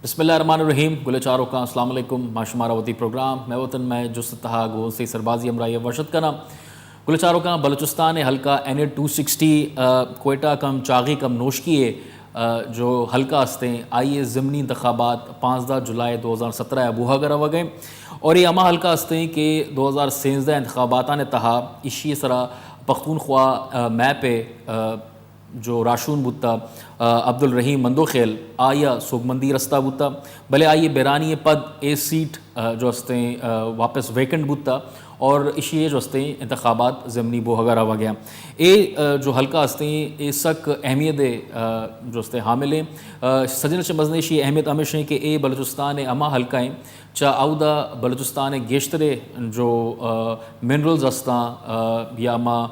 بسم اللہ الرحمن الرحیم. گلے چاروں کا السلام علیکم. ماشمارہ وتی پروگرام میں وطن میں جستہا گو سے سربازی امرائی ورشد کرنا. گلے چاروں کا بلوچستان حلقہ NA 260 کوئٹہ کم چاغی کم نوشکیے جو حلقہ ہستے آئیے ضمنی انتخابات 15 جولائی 2017 ابوہا گرہ وگئے اور یہ اما حلقہ ہستے کہ 2016 انتخاباتاں نے تہا اشی سرا پختونخوا میپ جو راشون بوتا عبد الرحیم مندوخیل آیا سوگمندی رستہ بوتا بلے آئیے بیرانی پد اے سیٹ جو ہستے واپس ویکنٹ بوتا اور اسی جو ہستے انتخابات ضمنی بوہگا رہا گیا. اے جو حلقہ ہستے اے سک اہمیت جو ہستے حامل ہیں سجن مزنے شی اہمیت ہمیشہ کہ اے بلوچستان اما حلقہ ہیں چا اودا بلوچستان گیشترے جو منرلز ہستاں یا اما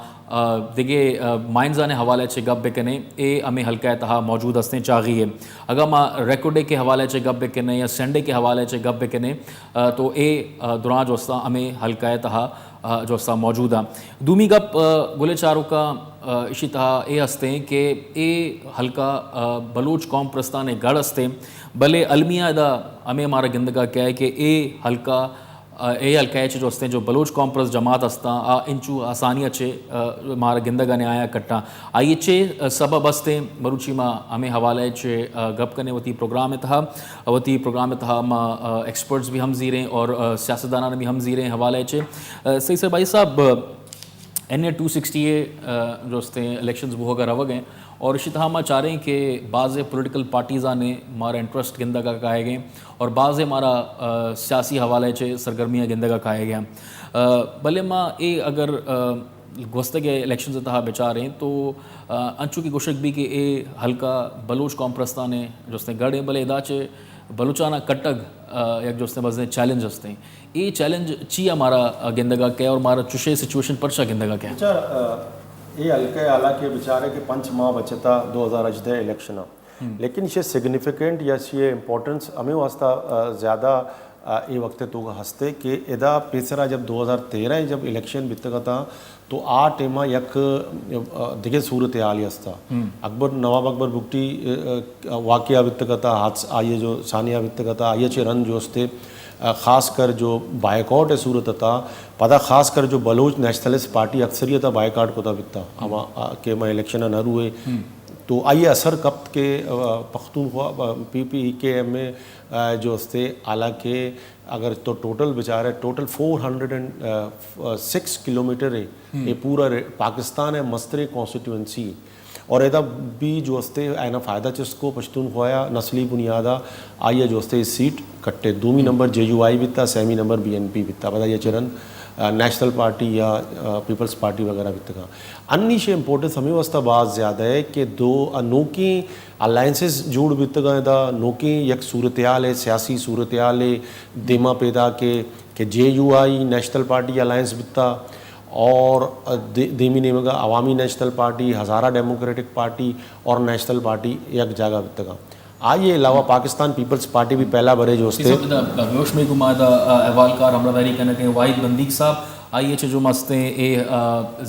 دیگے مائنزانے حوالے چے گپ بکنے اے ہمیں حلقہ تہا موجود ہستیں چاغی ہے. اگر ما ریکوڈے کے حوالے چے گپ بکنے یا سینڈے کے حوالے چے گپ بکنے تو اے دوران جو ہستا ہمیں حلقہ تہا جو ہستا موجود ہے. دومی گپ گلے چاروں کا اسی تہا اے ہستے کہ اے حلقہ بلوچ قوم پرستان گڑھ ہستے بلے المیہ دا ہمیں ہمارا گندگا کیا ہے کہ اے حلقہ حلقہ جو ہستے جو بلوچ قوم پرست جماعت ہستا انچو آسانی اچھے ہمارا گندگا نے آیا کٹا آئیے چے سبب ہستے مروچی ما ہمیں حوالے چے گپ کرنے وتی پروگرام تہا وتی پروگرام تہا ما ایکسپرٹس بھی ہم زیریں اور سیاستدانان بھی ہم زیریں حوالے چے. صحیح سر بھائی صاحب NA 260 جو ہستے الیکشنز وہ ہوگا رو گئے اور اسی طرح ہم چاہ رہے ہیں کہ بعض پولیٹیکل پارٹیزاں نے ہمارا انٹرسٹ گندگا کہے گئے اور بعض ہمارا سیاسی حوالے چے سرگرمیاں گندگا کہے گئے. بھلے ماں اے اگر گوستگے الیکشنز تہا بچا رہے ہیں تو انچو کی کوشش بھی کہ اے حلقہ بلوچ قوم پرستانے جو ہستے گڑھ بلے ادا چے بلوچانہ کٹگ یک جو ہستے بزنے چیلنج ہستے ہیں یہ چیلنج چی ہمارا گندگا کیا اور ہمارا چشے سچویشن پرچا گندگا کیا یہ حلقہ اعلیٰ کے بیچارے کے 5 ماہ بچتا 2018 الیکشن لیکن یہ سگنیفیکنٹ یا یہ امپورٹنس ہمیں واسطہ زیادہ یہ وقت تو ہستے کہ ادا پیسرا جب 2013 جب الیکشن بیتگا تھا تو ٹیما یک دیکھے صورت حال ہستا نواب اکبر بگٹی واقعہ بیتگا تھا حادثہ آئیے جو ثانیہ بیتگا تھا آئیے چے رن جو ہستے خاص کر جو بائیکاٹ ہے صورت تھا پتہ خاص کر جو بلوچ نیشنلسٹ پارٹی اکثریت بائیکاٹ کو تھا بتا اما کہ میں الیکشن نہ ہوئے تو آئیے اثر کب کے پختونخوا PPE کے ایم میں جو ہستے حالانکہ اگر تو ٹوٹل بیچارے ٹوٹل 406 کلومیٹر ہے یہ پورا پاکستان ہے مستر کانسٹیٹوئنسی اور ادا بھی جو ہستے اینا فائدہ چس کو پشتونخوا نسلی بنیادہ آئیے جو ہستے سیٹ کٹے دومی نمبر JUI بیتا سیمی نمبر BNP بیتا پتہ یہ چرن نیشنل پارٹی یا پیپلز پارٹی وغیرہ بیتگا انی شے امپورٹنس ہمیں واسطہ بات زیادہ ہے کہ دو نوکی الائنسز جوڑ بیتگا دا نوکی یک صورتحال ہے سیاسی صورتحال ہے دیما پیدا کہ JUI نیشنل پارٹی الائنس بیتا اور دیمی نیمگا عوامی national party Hazara democratic party اور نیشنل پارٹی یک جگہ بیتگا آئیے علاوہ پاکستان پیپلز پارٹی بھی پہلا برے جو ہستے گوش میں گمادا احوالکار ہمراہ داری کہنا کہ واحد بندیق صاحب آئیے چے جو مستے اے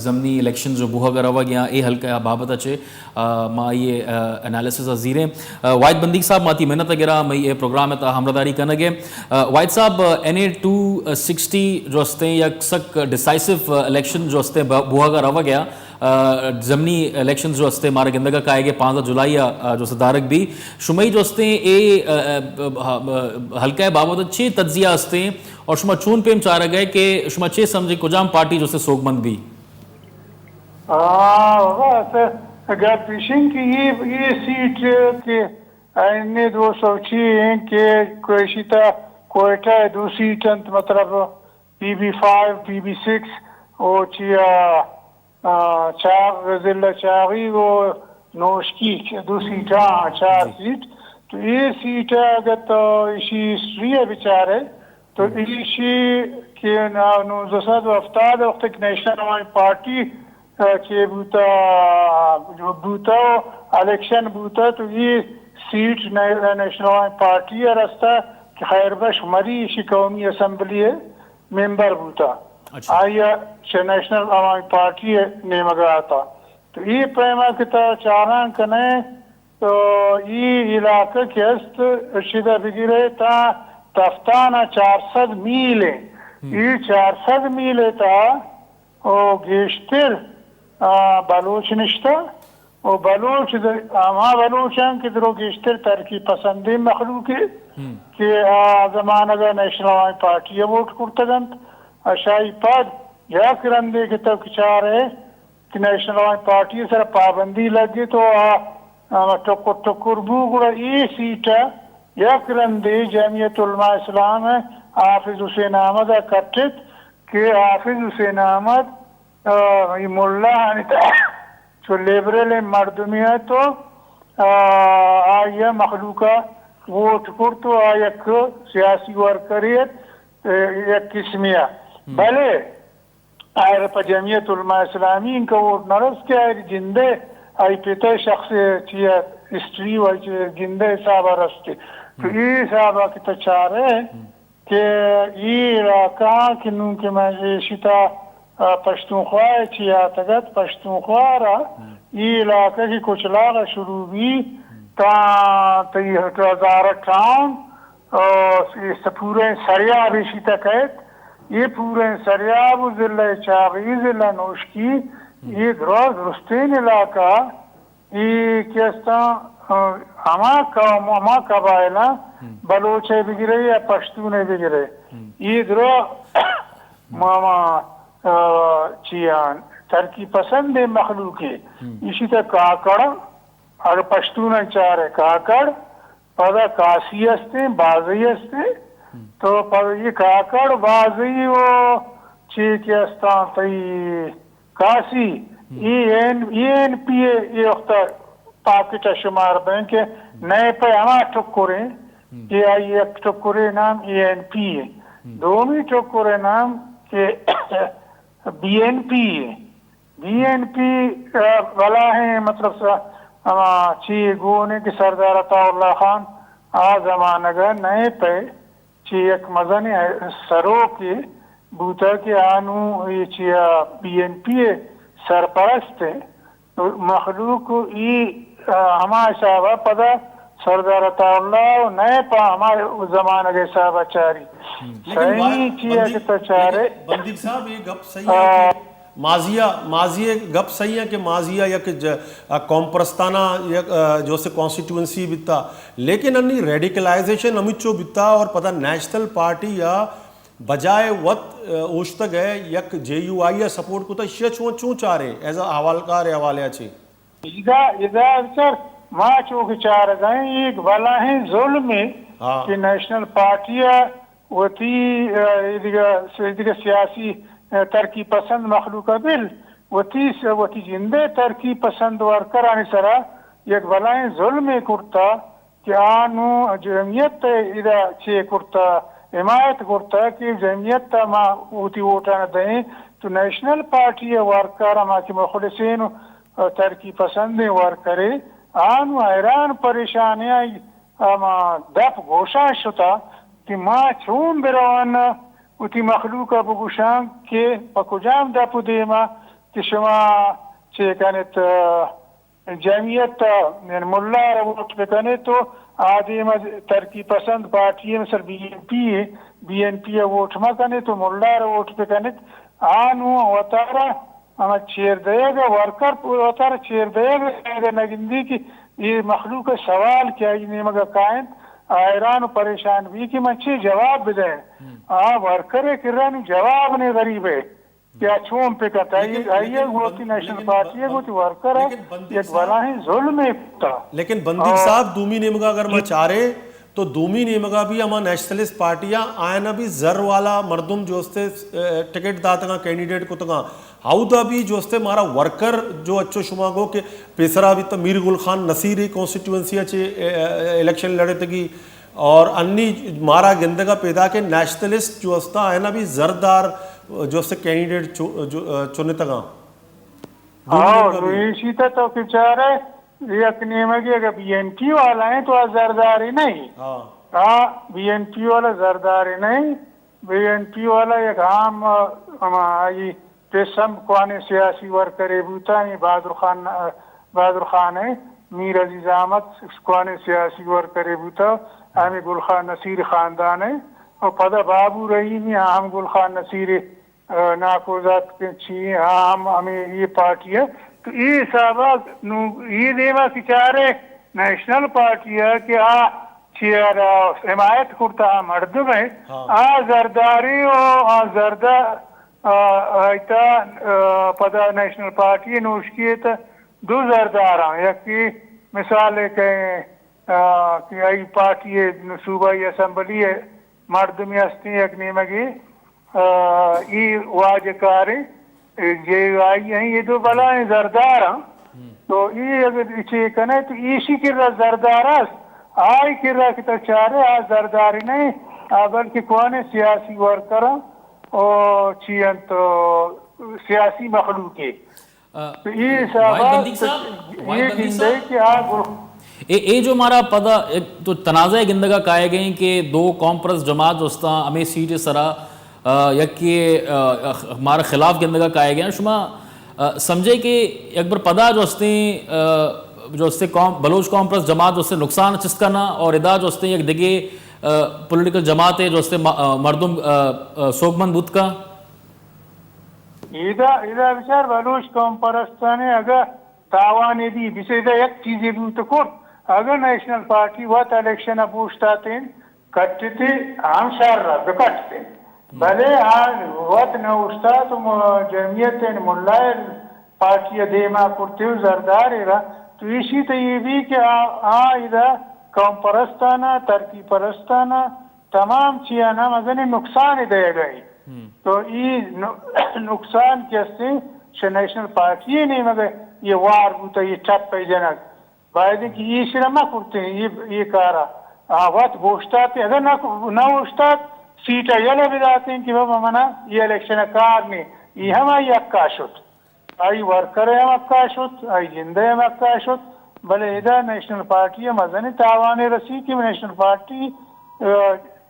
ضمنی الیکشن جو بوہا گرہ گیا اے حلقہ بابت اچھے ما یہ انالیسس زیریں واحد بندیق صاحب ماتی محنت گرا میں یہ پروگرام ہے ہمراہ داری کرنا گے. واحد صاحب NA 260 جو ہستے یک سک ڈیسائسو الیکشن جو ہستے بوہا گرہ گیا ضمنی الیکشنز جو ہستے ہمارے گندگا کہے گے 15 جولائی جو صدارک بھی شمئی جو ہستے اے حلقہ بابت اچھے تجزیہ ہستے اور شما چون پیم چاہ رہا گئے کہ شما چے سمجھے کجام پارٹی جو سے سوگمند بھی اگر پیشن کی یہ سیٹ کے NA 260 ہیں کہ کوئٹہ کوئٹہ دو سیٹیں مطلب PB5 PB6 اور چار ضلع چاغی و نوشکی دو سیٹاں 4 سیٹ تو یہ سیٹ اگر تو اسی ہسٹری ہے بیچارے تو اسی کہ 1970 وقت ایک نیشنل عوامی پارٹی کے بوتا الیکشن بوتا تو یہ سیٹ نیشنل عوامی پارٹی ہے رستہ کہ خیر بش مری اسی قومی اسمبلی ممبر بوتا آیا چھ نیشنل عوامی پارٹی نیم اگر آتا تو یہ پیما کتا چاران کنے تو یہ علاقہ کے است شدہ بگیرے تا تفتانا 400 میل ہے. یہ 400 میل تا او گیشتر بلوچ نشتا و بلوچ اما بلوچان که درو گیشتر ترکی پسندی مخلوقی که زمانه نیشنل عوامی پارٹی ووٹ کرتگند اشائی پد یا کرندے کہ تو کچار ہے کہ نیشنل عوامی پارٹی سر پابندی لگی تو ٹکر بو گڑا یہ سیٹا یا کرندے جمعیت علماء اسلام ہے حافظ حسین احمد کٹت کہ حافظ حسین احمد ملا جو لیبرل مردمی ہے تو آیا مخلوقہ ووٹ کر تو آیا سیاسی ورکریت یک قسمیہ بھلے آئے پا جمعیت علماء اسلامی ان کا ووٹ نرس کے آئے جندے آئی پیتا شخص چیئے ہسٹری وائی جندے صحابہ رستے تو یہ صحابہ کی تچار ہے کہ یہ علاقہ کنوں کہ میں شتا پشتونخوا چیا تگت پشتونخوا را یہ علاقہ کی کچھ لاغ شروع بھی تا 2058 اس پورے سریاب اسی تک ہے. یہ پورے سریاب ضلع چاغی ضلع نوشکی یہ دراز رستین علاقہ یہ کیستا ہما قوم ہما قبائلہ بلوچے بگرے یا پشتونے بگرے یہ درا ماما چیان ترکی پسند مخلوقی اسی طرح کاکڑ اور پشتون چارے کاکڑ پدا کاسی ہستے بازی ہستے تو یہ کاکڑ بازی وہ چی کیستا تی کاسی این پی یہ اختار پاکٹ شمار بین کہ نئے پہ ہما ٹکریں یہ آئی ایک ٹکرے نام این پی ہے دومی ٹکرے نام کہ بی این پی ہے. بی این پی والا ہے مطلب چی گونے کی سردار عطا اللہ خان آ زمانہ گا نئے پہ چی ایک مزن سرو کے بوتا کے آنو یہ چیا بی این پی سرپرست ہے مخلوق یہ ہما صحابہ پدا سردار عطا اللہ نئے پا ہمارے زمانہ کے صحابہ چاری صحیح چیا کہ تچارے بندی صاحب یہ گپ صحیح ہے کہ ماضی گپ صحیح ہے کہ ماضیہ یک قوم پرستانہ جو سے کانسٹیٹوئنسی بیتا لیکن انہی ریڈیکلائزیشن امیچو بیتا اور پتہ نیشنل پارٹی یا بجائے وقت اوشتگ ہے یک جے یو آئی سپورٹ کو تا شیئر چون چاہ رہے ایزا حوالکار حوالیا چھے اذا اکثر ماں چوک چاہ رہے ہیں ایک بلا ہیں ظلم میں کہ نیشنل پارٹیاں وتی سیاسی ترکی پسند مخلوق بل وتی جندے ترکی پسند ورکر آنی سرا یک بلائیں ظلم کرتا کہ آنو جمعیت اذا چھے کرتا حمایت کرتا کہ جمعیت تا ما اوتی ووٹانا دیں تو نیشنل پارٹی ورکر اما کی مخلصین ترکی پسند ورکرے آنو حیران پریشانی اما دف گوشا شتا کہ ماں چون بروان اتی مخلوق بگوشان کہ پکجام دپو دیما کہ شما چے کنت جمعیت یعنی ملا را ووٹ بکنے تو آدم ترکی پسند پارٹی مثل بی این پی ووٹ مکنے تو ملا را ووٹ بکنے آنو وطارا اما چیر دے گا ورکر وطارا چیر دے گا نگندی کی یہ مخلوق سوال کیا یہ مگا قائم حیران و پریشان بھی کہ من چی جواب بدیں ورکر کرن جواب نہیں غریب ہے کیا چون پہ کہتا ہے آئیے گوتی نیشنل پارٹی ہے گوتی ورکر ہے ایک بلا ہی ظلم ہے لیکن بندی صاحب دومی نیمگا اگر میں چاہ رہے تو دومی نیمگا بھی ہما نیشنلسٹ پارٹیاں آئینا بھی زر والا مردم جو استے ٹکٹ داتا گا کینڈیڈیٹ کو تگا ہاؤ دا بھی جو استے مارا ورکر جو اچھو شما گو کہ پیسرا بھی تا میر گل خان نصیری کانسٹیٹوئنسی اچھے الیکشن لڑے تگی اور انی مارا گندگا پیدا کے نیشنلسٹ جو استا آئینا بھی زردار جو استے کینڈیڈیٹ چونے تگا اسی تو کچھ آ رہے یہ اکنی میں کہ اگر بی این پی والا ہیں تو زرداری نہیں بی این پی والا زرداری نہیں بی این پی والا ایک عام آئی پیسم قوانے سیاسی ورکرے بوتا ہے بہادر خان ہے میر عزیز احمد کون سیاسی ورکر بوتا ہمیں گلخان نصیر خاندان ہے اور پدا بابو رحیمی ہم گلخان نصیر ناکوزات چی ہم ہمیں یہ پارٹی ہے تو یہ حساب یہ دیما سچارے نیشنل پارٹی ہے کہ چیر حمایت کرتا مردم ہے زرداری و زردہ ایتا پدا نیشنل پارٹی نوشکیت دو زردار ہیں یکی مثال ہے کہ ای پارٹی صوبائی اسمبلی مردمی ہستی ایک نیمگی ای واجہ کاری یہ آئی ہیں یہ دو بلائیں زردار ہیں تو ای اگر اچھے کنے تو ایشی کر رہا زردار است آئی کر رہا کہ تچارے زرداری نہیں بلکہ کون سیاسی ورکر اور چین تو سیاسی مخلوق ہے تو یہ جندے کہ اے جو ہمارا پدا تو تنازع گندگا کہے گئے کہ دو کانپرس جماعت جوستا ہمیں سیٹ سرا یکی ہمارا خلاف گندگا کہے گئے شما سمجھے کہ ایک بار پدا جو اس سے بلوچ کانپرس جماعت جو سے نقصان چست کرنا اور ادا جو اس ایک دگے پولیٹیکل جماعت ہے جو اس سے مردم سوگمند بود کا ایدہ بچار بلوچ کانپرستانے اگر تاوانے دی بسے ایدہ ایک چیزیں بھی تو کر اگر نیشنل پارٹی وقت الیکشن پوچھتاتے کٹتے ہم شہر رہا بکٹتے بھلے وقت نوشتا تو جمعیت ملائے پارٹی دیما کرتے ہو زردار رہا تو اسی تو یہ بھی کہ ادھا قوم پرستانہ ترقی پرستانہ تمام چیزاں مزنے نقصان دے گئی تو یہ نقصان کیسے نیشنل پارٹی نہیں مگر یہ وار ہوتا یہ ٹپ پہ جنک باید کہ یہ شرما کرتے ہیں یہ کارا وقت گوشتات اگر نہ گوشتات سیٹا یلے بداتے ہیں کہ بابا منا یہ الیکشن کار نہیں یہ ہم آئی اکا شد آئی ورکر ہم اکا شد آئی جندے ہم اکا شد بلے ادھا نیشنل پارٹی مزنی تاوانے رسی کہ نیشنل پارٹی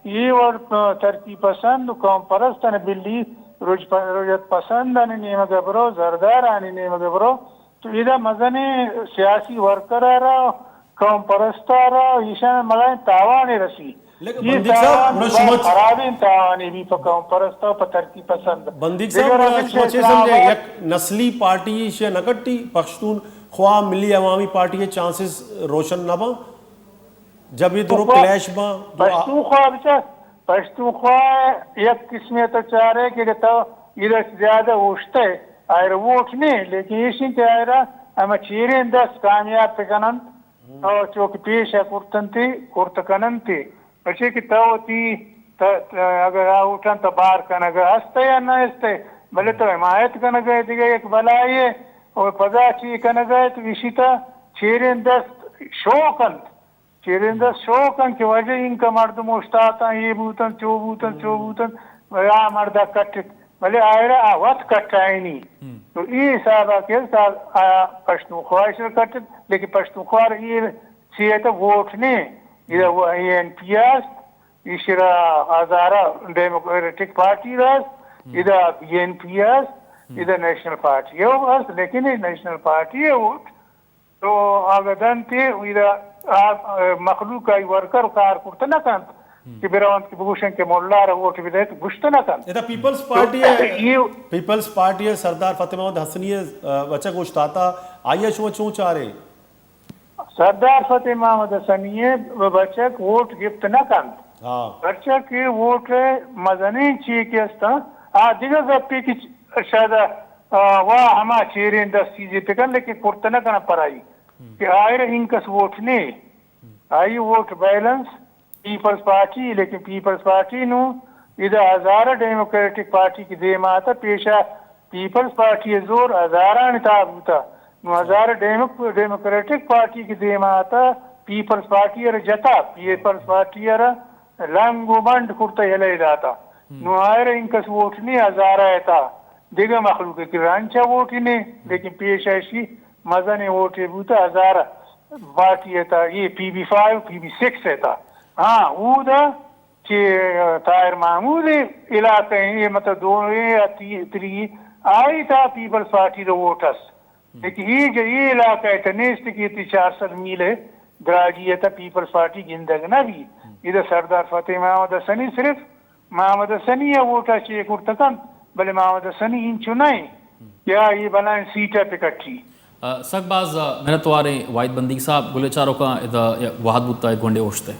یہ اور ترقی پسند قوم پرستان بلی رجت پسند آنی نیم گبرو زردار آنی نیم گبرو تو ادھا مزنی سیاسی ورکر رہا قوم پرستا رہا ایشان ملائن تاوانے رسی بندیق صاحب خرابی تاوانے بھی پا قوم پرستا پا ترقی پسند بندیق صاحب شمچے سمجھے یک نسلی پارٹی شے نکٹی پختون خواہ ملی عوامی پارٹی کے چانسز روشن نہ با جب یہ دونوں کلیش با پشتو خواہ ایک قسمیت چاہ رہے کہ تو ادھر زیادہ اوشتا ہے آئر ووٹ نہیں لیکن اسی کہ آئر ہمیں چیرین دست کامیاب پکنن اور چوک پیش ہے کرتکنن تھی بچے کہ تو تی اگر آوٹن تو بار کنگا ہستے یا نہ ہستے بلے تو حمایت کنگا دیگا ایک بلائی ہے اور پدا چی کنگا تو اسی تا چیرین دست شوکند چیرین دست شوکند کی وجہ ان کا مردم اشتاتا یہ بوتن چو بوتن یا مردہ کٹت بلے آئرہ آوات کٹائی نہیں تو یہ حسابہ کے پشتونخوا سے کٹت لیکن پشتونخوا یہ سیئتا ووٹ نہیں یہ وہ این پی ایس اشرا ہزارہ ڈیموکریٹک پارٹی رہا ادھا بی این پی ایس ادھا نیشنل پارٹی ہے وہ لیکن نیشنل پارٹی ہے ووٹ تو آگدن تے ادھا مخلوق کا ورکر کار کرتا نہ کانت کہ بیروانت کی بگوشن کے مولا رہا ووٹ بھی دے تو گشتا نہ کانت ادھا پیپلز پارٹی ہے سردار فتح محمد حسنی بچہ گوشتاتا آئیے شما چون چاہ رہے سردار فتح محمد حسنی بچہ ووٹ گفت نہ کانت بچہ کی ووٹ مزنین چیئے کی استا دیگر زبپی کی شاید واہ ہما چیرین دست چیزیں پکن لیکن کرتنہ کنا پرائی کہ آئر انکس ووٹ نہیں آئی ووٹ بیلنس پیپلز پارٹی لیکن پیپلز پارٹی نو ادھا ہزارہ ڈیموکریٹک پارٹی کی دیم آتا پیشہ پیپلز پارٹی زور ہزارہ نتاب ہوتا نو ہزارہ ڈیموکریٹک پارٹی کی دیم آتا پیپلز پارٹی ار جتا پیپلز پارٹی ار لنگو بند کرتا ہلے داتا نو آئر انکس ووٹ نہیں ہزارہ ایتا دیگر مخلوق کی رانچہ ووٹ ہی نہیں لیکن پیش ایسی مزہ نے ووٹ بوتا ہزارہ پارٹی ایتا یہ پی بی 5 پی بی 6 ایتا ہاں وہ دا کہ طاہر محمود علاقہ ہیں یہ مطلب دونوں یا تری آئی تھا پیپلز پارٹی دا ووٹس لیکن یہ علاقہ ہے تنیست کی 400 میل ہے دراجیتا پیپلز پارٹی گندگ نہ بھی ادھر سردار فتح محمد حسنی صرف محمد حسنی ہے ووٹا چیک اٹھتکن بلے محمد حسنی ان چنائیں یا یہ بنائیں سیٹا پکٹھی سک باز محنت وارے واحد بندی صاحب گلے چاروں کا ادھا واحد بودتا ہے گونڈے ہوشتے